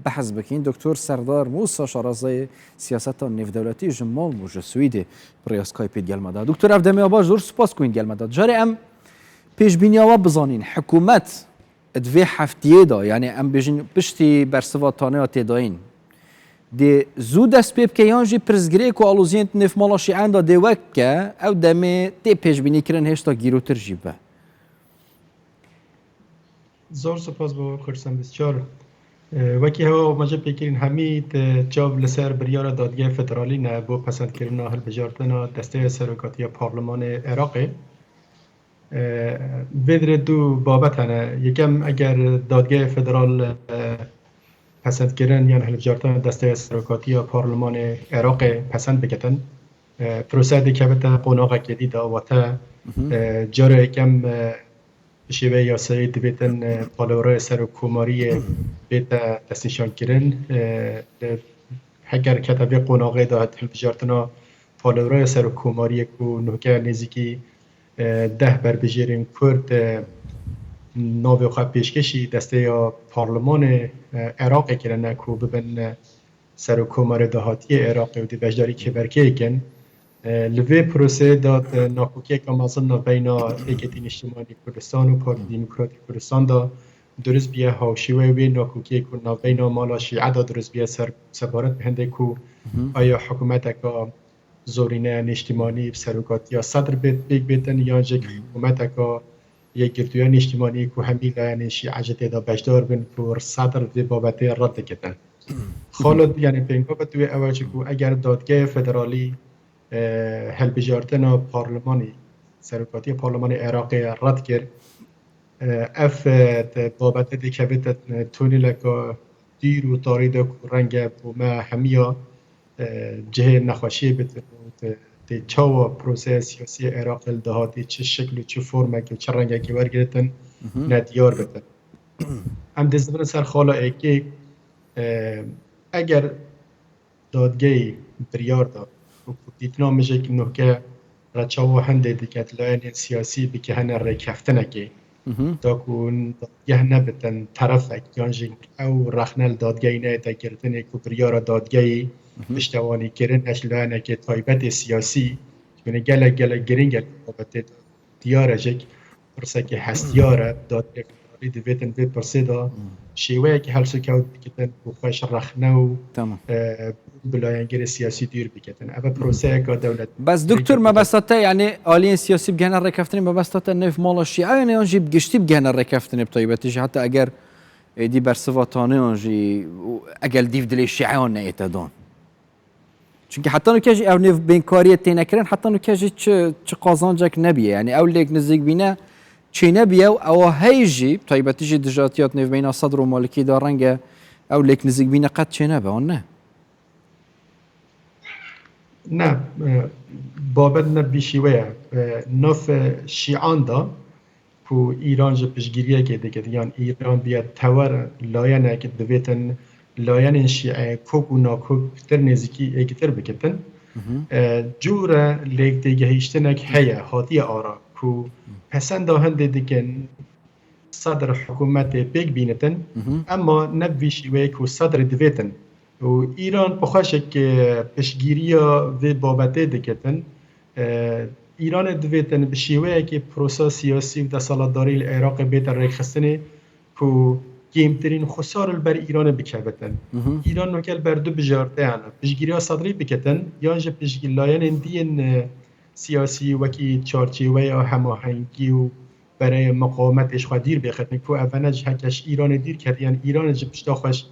بحث بكين دكتور سردار موسى شرازي سياسة النف دولتي جمال موجة سويدي بريا سكايبي ديال مدى دكتور أفدامي أباش دور سباس كوين ديال مدى جاري أم بيش بينيا وابزانين حكومات ادفي حفتيه دا يعني أم بيجين بشتي برسوا تانيا تداين دي زود اسبيب كيانجي برزگريك و الوزين نف مالاشي عندا دي وكا أو دامي تي بيش بيني كرن هشتا گيرو ترجيبه زور سپاس با کورسم بسیار وکی هوا مجا پیکرین همید جاب لسر بریار دادگاه فدرالی نه بو پسند کردن هل بجاردن دسته سرکاتی پارلمان عراق بدر دو بابت هنه یکم اگر دادگاه فدرال پسند کردن یعنی هل بجاردن دسته سرکاتی پارلمان عراق پسند بکتن پروسه که بتا قناغه کدی دا و تا جاره یکم شیوه یاسایی دویتن پالورای سر و کوماری بیت دستنشان کرن اگر کتابی قناغه داد هلبجارتنا پالورای سر و کوماری کو نوکه نزیکی 10 بر بجیرین کرد ناوی خواه پیشکشی دسته یا پارلمان عراق کرن کو ببن سر و کومار دهاتی عراق و دی بجداری که برکه کن لوی پروسه داد ناکوکی که مازن بین ایکتی اجتماعی کردستان و پارتی دموکراتی کردستان دا درست بیه هاوشیوه وی ناکوکی که بین مالا شیعه دا درست بیه سپارت بهنده که آیا حکومت که زورینه اجتماعی سروکاتی یا صدر بیگ بیتن یا جک حکومت که یک گردویان اجتماعی که همی لاین شیعه جده دا بجدار بین که صدر وی بابته رد کتن خالد یعنی پینگا بتوی اواجه که اگر دادگاه فدرالی هل بجارتنا پارلمانی سرکاتی پارلمان عراق رد کرد اف بابت دیکبت تونی لکا دیر و تارید رنگ بوما همیا جه نخوشی بتن دی چاوا پروسه سیاسی عراق دهاتی چه شکل و چه فرمه که چه رنگه که برگرتن ندیار بتن هم دزدن سر خالا ایکی اگر دادگاه بریار داد دیتنا میشه که نوکه رچاو هنده دیگت لاین سیاسی بکه هنه رکفتنه که تا کن دادگه نبتن طرف اکیانجین او رخنل دادگه نه تکرتنه که بریار دادگه پشتوانی کرنش لاینه که تایبت سیاسی کنه گله گرینگل بابت دیاره جک پرسه که هستیاره دادگه دویتن به پرسه دا شیوه که هلسو که بکتن بخوش رخنه و بلاینگر سیاسی دیر بکتن اما پروسه که دولت بس دکتر ما بساته يعني آلين سياسي بجانا الركفتني ما بساته نف مال الشيعة يعني ينجي بجشتي بجانا الركفتني بطيبتش حتى أجر دي برسفاتانه ينجي أجل ديف دلي الشيعة ونأيتدون چونکه حتی نکجی او نف بین کاریت تینکرن حتی نکجی چه قازانجک نبیه يعني او لیک نزدیک بینه چه نبیه او هیجی طیبتیجی دجاتیات نف بین صدر و مالکی دارنگه او لیک نزدیک بینه قد چه نبه آن نه نه بابت نبیشیوه نف شیعان دا که ایران جا پشگیریه که دیگه یعنی ایران بیاد تور لاینه که دویتن لاین شیعه کوک و ناکوک تر نزیکی ایگتر بکتن جور لیک دیگه هیشتنک هیا حاطی آرا که پسند هنده دیگه صدر حکومت بیگ بینتن اما نبیشیوه که صدر دویتن و ایران بخواشه که پشگیری و بابته دکتن ایران دویتن به شیوه که پروسه سیاسی و دستالتداری عراق بیتر ریخستنه که گیمترین خسار بر ایران بکبتن ایران نکل بر دو بجارته هنه پشگیری ها صدری بکتن یا جا پشگیری لاین دین سیاسی وکی چارچیوه یا هماهنگی و برای مقاومتش خواهد دیر بخطن که اولنج هکش ایران دیر کرد یعنی ایران جا پشتا خوش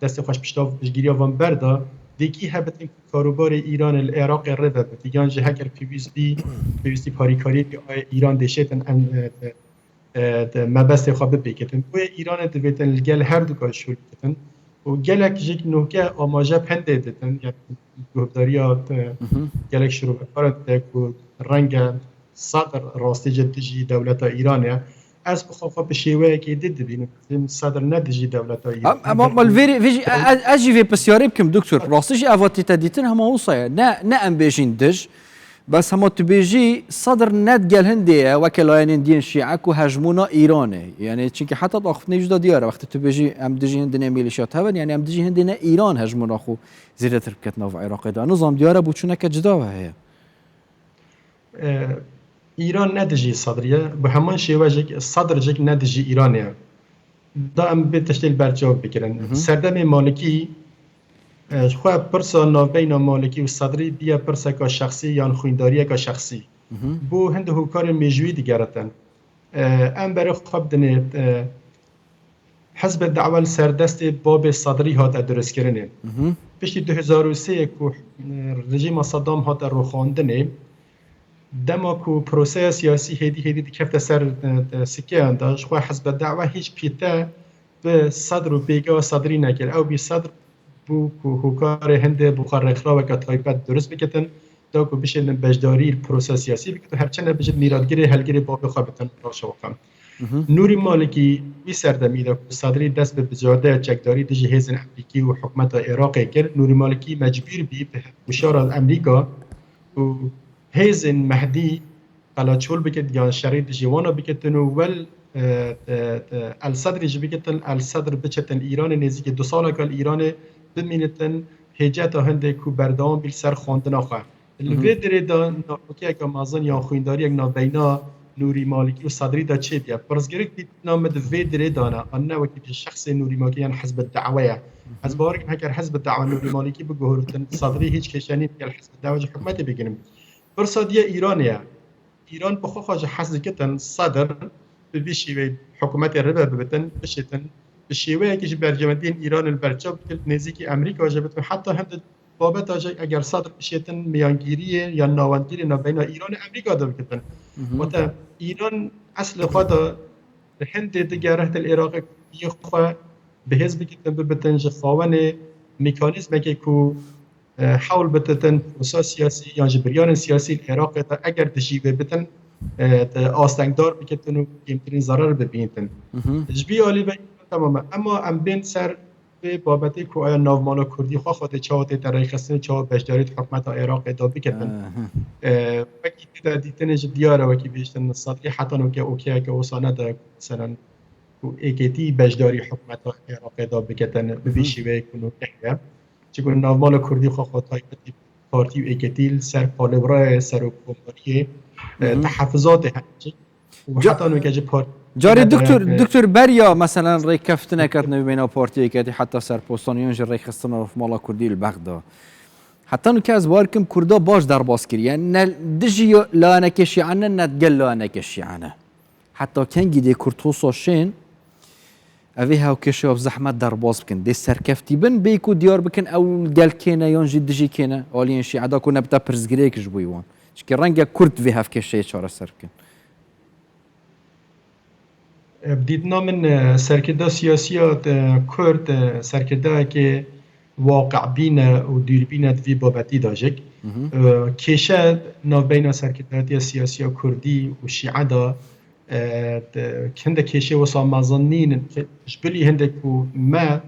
دست خوش پشتاف پشگیری وان بردا دیگی هبتن کاروبار ایران العراق رده بتیگان جه هکر پیوستی پاریکاری که ایران دشتن مبست خواب بکتن و ایران دویتن الگل هر دو کار شول کتن و گلک جک نوکه آماجه پنده دتن یا گهداریات گلک شروع بکارت که رنگ صدر راستی جدیجی دولت ایرانه از بخواه بشیوه که دید بینم صدر ندیجی دولت ایران اما الفيري فيجي اجي في بسياري بكم دكتور راستش افاتي تديتن هم وصايا نا ام بيجين دج بس هما تبيجي صدر ند قال هندية وكلاين دين شيعك وهجمونا إيراني يعني چونك حتى أخذني جدا ديارة وقت تبيجي أم دجي هندنا ميليشيات هون يعني أم دجي هندنا إيران هجمونا خو زيادة تركتنا في العراق ده نظام ديارة بوشونك جداوة هي ایران ندجی صدریه به همان شیوه صدر جک ندجی ایرانیه دا ام به تشکیل برجاب بکرن سردم مالکی خو پرسا نوبین مالکی و صدری بیا پرسا کا شخصی یا خوینداری کا شخصی بو هند هوکار میجوی دیگرتن ام برای خواب دنه حزب الدعوه سردست باب صدری هات درست کردنه پشتی 2003 کو رژیم صدام هات رو خواندنه دما کو پروسه سیاسی هدی کفت سر سکه انداش خو حزب الدعوه هیچ پیتا به صدر و بیگا صدری نکرد او بی صدر بو کو هوکار هند بخار اخراو که تایپت درست بکتن دا کو بشه بجداری پروسه سیاسی بکتن هرچند بشه میرادگیری هلگیری باب خوابتن راشه وقم نوری مالکی وی سردمی دا کو صدری دست به بجاده چکداری دجی هیزن امریکی و حکومت عراق کرد نوری مالکی مجبور بی به مشار امریکا و هیزن مهدی قلاچول بکت یا شرید جوانا بکتن ول الصدر جبکتن الصدر بچتن ایران نزدیک 2 سال کال ایران بمینتن هجت هنده کو بردام بیل سر خواندن آخه الوی دره دا ناکه اگه مازن یا خوینداری اگه نابینا نوری مالکی و صدری دا چه بیا پرزگرک دیت نامد وی دره دانا انه وکی شخص نوری مالکی یعنی حزب الدعوه از بارک هکر حزب الدعوه نوری مالکی بگهورتن صدری هیچ کشانی بیل حزب الدعوه حکومت بگیرم برسادیه ایرانیه ایران بخو خواجه حزب کتن صدر بشیوه حکومت ربا ببتن بشتن بشیوه که برجمدین ایران البرچاب کل نزدیک امریکا جبتن حتی هم بابت اگر صدر بشتن میانگیری یا ناوندگیری بین ایران و امریکا دا بکتن و تا ایران اصل خود هند دیگه العراق یخوا به حزب کتن ببتن جفاون میکانیزم که کو حول بتتن پروسه سیاسی یا جبریان سیاسی العراق تا اگر دشیوه بتن آستنگدار بکتن و کمترین ضرر ببینتن جبی عالی و تماما اما ام بین سر به بابتی که آیا ناومالا کردی خواهد چاوت در ریخستن چاوت بشداریت حکمت عراق ادا بکتن وکی دیده دیتن جدیاره وکی بیشتن صدقی حتی نوکه اوکیه که اوسانه دا مثلا ایکیتی بشداری حکمت عراق ادا بکتن ببیشیوه کنو نحیه چگونه ناومالا کردی خواهد تایپتی پارتی و ایکیتیل سر پالورای سر و کماری تحفظات همچی و حتی نوکه پارتی جاري دكتور بريا مثلا ريكفتنا كاتنا بين بارتي كاتي حتى سر بوستانيون جر ريخستنا في مالا كردي البغدا حتى انه كاز باركم كردا باش در باسكري يعني دجي لا انا كشي عنا نتقل لا انا كشي عنا حتى كان جدي كرتوسو شين افيها وكشي بزحمه در باس بكن دي سركفتي بن بيكو ديار بكن او قال كينا يونجي دجي كينا اولين شي عدا كنا بتا برزغريك جبويوان شكي رانجا كرد فيها في كشي شارع سركن بدیدنا من سرکرده سیاسیات کرد سرکرده که واقع بینه و دوربینه دوی بابتی داشت کشه نابین سرکرده سیاسی کردی و شیعه دا هنده کشه و سامزنین جبلی هنده که ما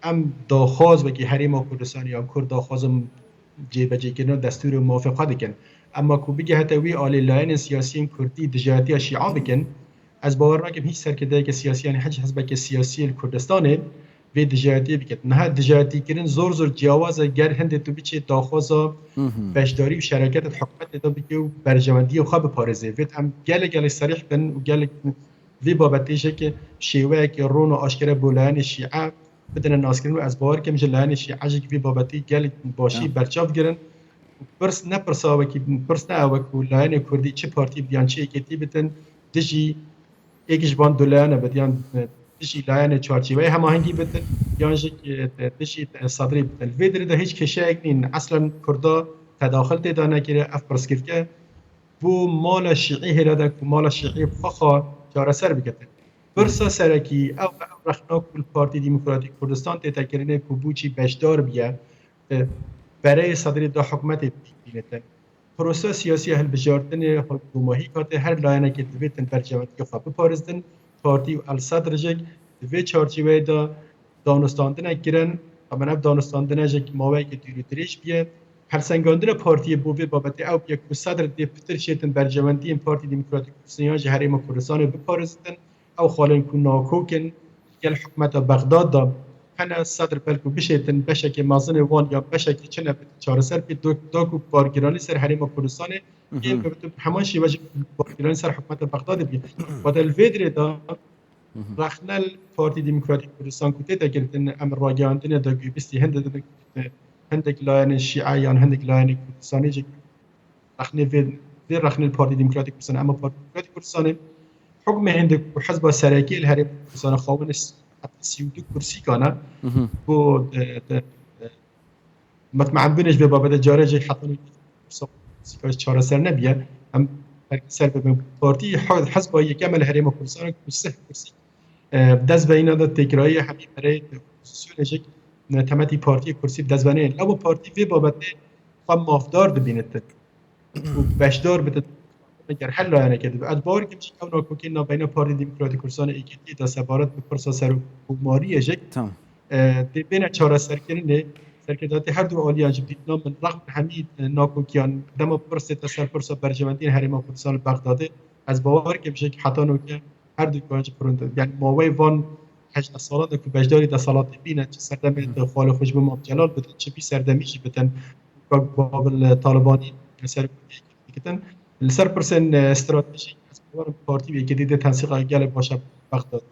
ام داخواز و که حریم کردستان یا کرد داخوازم جیبه جیکنه دستور و موافقه دکن اما که بگه حتی وی آلی لاین سیاسی کردی دجاتی شیعه بکن از باور نکم هیچ سرکرده که سیاسی یعنی هیچ حزب که سیاسی کردستانه و دجاتی بکت نه دجاتی کردن زور جواز گر هند تو بیچه داخوازا بشداری و شراکت حکومت ادا بگه و برجمندی و خواب پارزه وید هم گل صریح بن و گل وی بابتیش که شیوه که رون و آشکره بولان شیعه بدن ناس کردن و از باور که میشه لعن شیعه که وی بابتی گل باشی برچاف گرن پرس نه پرسا و که پرس نه و که لعن کردی چه پارتی بیان چه اکیتی بدن دجی یکیش بان دولانه بدیان دشی لایه چارچوبه هماهنگی بتن یا دشی صدری بتن ویدر ده هیچ کشی نین اصلا کردا تداخل تدا نکره اف پرسکرکه بو مال شیعی هلاده که مال شیعی فخا جاره سر بکته برسا سرکی او رخنا کل پارتی دموکراتیک کردستان تیتا کرنه که بوچی بشدار بیه برای صدری دا حکومت بینتن پروسه سیاسی هل بجاردن حکومتی کات هر لایه که دویتن برجامتی که خواب پارزدن پارتی و الصدر جک دوی چارچوبه دا دانستاندن گرن اما نب دانستاندن جک ماوی که دیرو دریش بیه هەرسەنگاندنە پارتیە بۆ vê babetê ew yek ku Sedr dê pitir şêtin bercewendiyên Partî Demokratîk Kurdistanê ji Herêma Kurdistanê biparêzin ew xalên ku nakokên gel hikûmeta Bexdad da hene Sedr belku bişêtin beşekê mezinê wan ya beşekê çi ne çareser pê da ku bargiranî ser Herêma Kurdistanê yên heman şîvecî bargiranî ser hikûmeta Bexdadê bî. Xwe li vê dirê da rexnel Partî Demokratîk Kurdistan ku tê girtin em ragihandinê da gübistî hin didin هندك لاين الشيعة يعني هندك لاين كردستاني جك رخني في رخني البارتي ديمقراطي كردستان أما البارتي ديمقراطي كردستاني حكم هندك وحزب سراكي الهرب كردستان خاون سيودو كرسي كنا بو متمعبنش ببابة جارج حطني كرسي شارع سر نبيه هم سر ببارتي حزب يكمل الهرم كردستان كرسي بدز بينا ده تكرارية همي برای سیولوژیک تماتی پارتی کرسی دزبانه لابو پارتی وی بابته خام مافدار دبینت و بشدار بده اگر حل لایه نکرده و ادبار که میشه کم ناکوکی نابینا پارتی دموکراتی کردستان ایکیتی تا سفارت به پرسا سر حکوماری اجک بین چهار سرکرینه سرکردات هر دو عالی انجام دیدنام من رغم حمید ناکوکیان دم پرسه تا سر پرسا برجمندین حریم کردستان بغداد از باور که میشه که حتی نوکه هر دو کانج پرونده یعنی ماوی وان 8 سالات که بجداری در سالات بینه چه سردمی دخال خوش به مبجلال بتن چه بی سردمیشی بتن بابل طالبانی سر کتن لسر پرسن استراتژی از قوار پارتی به کدید تنسیق گل باشه بغداد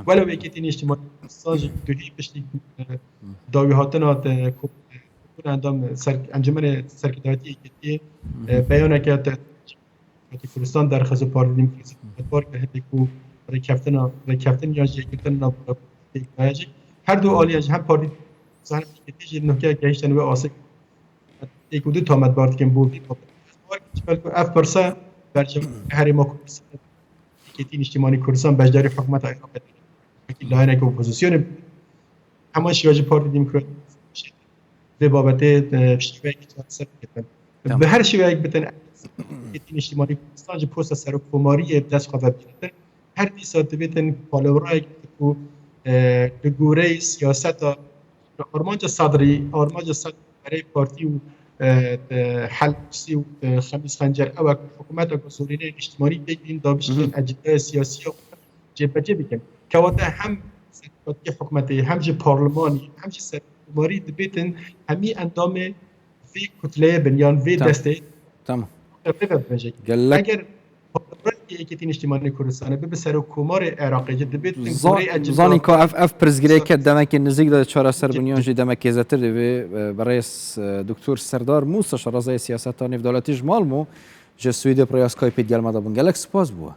ولو یکیتین اجتماعی ساج دوی بشتی داوی هاتنات کون اندام انجمن سرکرداتی یکیتی بیانه که کردستان در خصوص پارتی دموکراسی بار که هدیکو رکفتن یا جیکتن نبودی هر دو عالیش هم پارتی زن کتیج نکته گیشتن و آسک یک و دو تامد بارد که بودی بلکه اف پرسه برچه حریم کردستان کتی اجتماعی کردستان بجداری حکومت عراق که لاینه که اپوزیسیون همه شیواجی پارتی دموکراسی به بابت شیوه اقتصاد کردن به هر شیوه یک بتن کتی اجتماعی کردستان جو پست سر حکومتی دست خواهد بیشتر هر دیسات بتن پالورای که دگوره سیاست آرمانج صدری آرمانج صدری برای پارتی و حل سی و خمیس خنجر او حکومت و سورینه اجتماعی بگیرین دابشین اجنده سیاسی و جبهه بکن که وقت هم سرکاتی حکومتی هم جه پارلمانی هم جه سرکاری دبیتن همی اندام وی کتله بنیان وی دسته تمام اگر یکیتین اجتماعی کردستان به سر کومار عراقی جد بیت زانی که اف پرزگری که دمک نزدیک داد چهار سر بنیان جد دمک زتر به برای دکتر سردار موسی شرازه سیاستانی دولتی جمال مو جسویده پریاس کای پیدگل مدابون گلک سپاس بوا